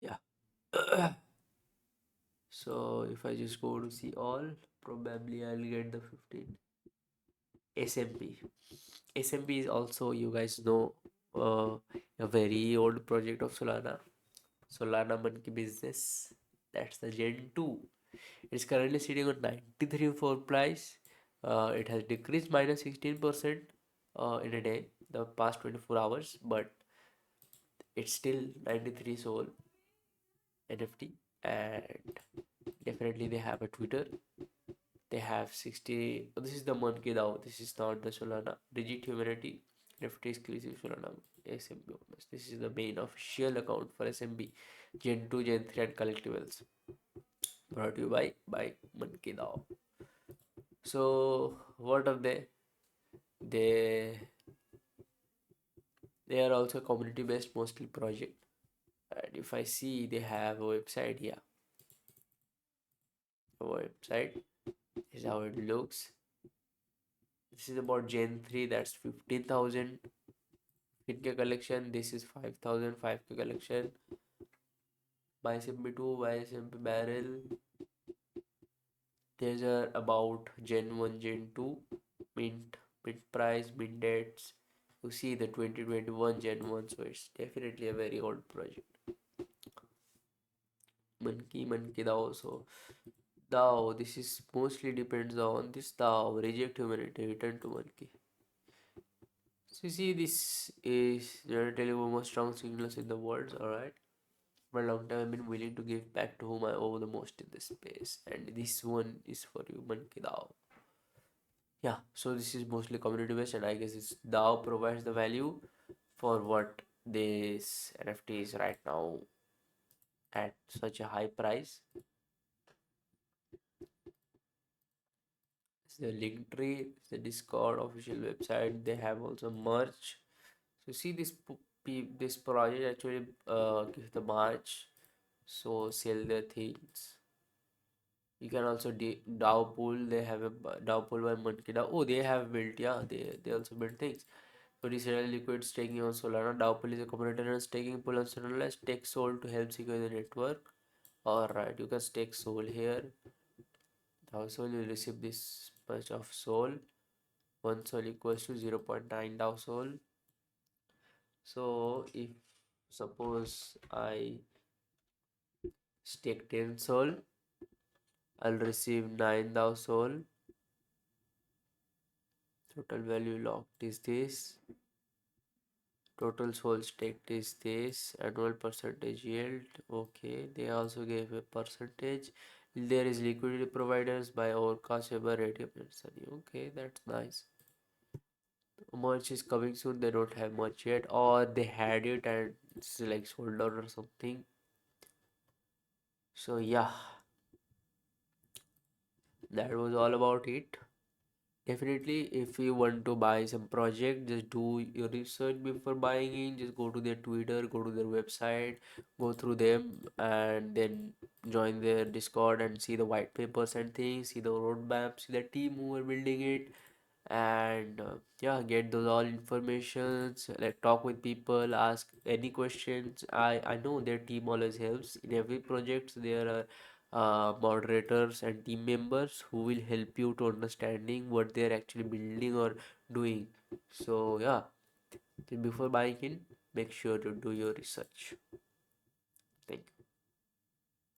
Yeah. So if I just go to see all, probably I'll get the 15. SMP. SMP is also, you guys know, a very old project of Solana. Solana Monkey Business. That's the Gen 2. It's currently sitting on 93 for price. It has decreased minus 16% in a day, the past 24 hours, but it's still 93 soul NFT. And definitely they have a Twitter. They have 60. This is the Monkey DAO. This is not the Solana. Digit Humanity NFT exclusive Solana SMB. This is the main official account for SMB Gen 2, Gen 3, and collectibles. Brought to you by Monkey DAO. So what are they? They they are also community based mostly project. And if I see they have a website, yeah, a website. This is how it looks. This is about Gen 3, that's 15,000 15K collection. This is 5,000 5K collection. YSMP2, YSMP barrel. There's a about Gen 1, Gen 2, mint price, mint dates. You see the 2021 Gen 1, so it's definitely a very old project. Monkey DAO. So DAO, this is mostly depends on this DAO, reject humanity, return to monkey. So you see, this is relatively one of the most strong signals in the world, alright. For a long time, I've been willing to give back to whom I owe the most in this space, and this one is for you, Monkey DAO. Yeah, so this is mostly community based, and I guess this DAO provides the value for what this NFT is right now at such a high price. It's the link tree, it's the Discord official website. They have also merch. So see this this project actually gives the merch, so sell their things. You can also DAO pool. They have a DAO pool by Monkey DAO. Oh, they have built, yeah. They also build things. So decentralized liquid staking on Solana. DAO pool is a community run staking pool on Solana. Stake Sol to help secure the network. Alright, you can stake Sol here. DAO Sol, you receive this much of Sol. 1 Sol equals to 0.9 DAO Sol. So if suppose I stake 10 Sol, I'll receive 9 DAO Sol. Total value locked is this. Total soul staked is this. Annual percentage yield. Okay, they also gave a percentage. There is liquidity providers by overcast ever radium and sunny. Okay, that's nice. Merch is coming soon. They don't have much yet, or they had it and it's like sold out or something. So yeah, that was all about it. Definitely, if you want to buy some project, just do your research before buying in. Just go to their Twitter, go to their website, go through them, and then join their Discord and see the white papers and things, see the roadmap, see the team who are building it, and yeah, get those all informations. Like talk with people, ask any questions. I know their team always helps in every project. There are moderators and team members who will help you to understanding what they're actually building or doing. So yeah, before buying in, make sure to do your research.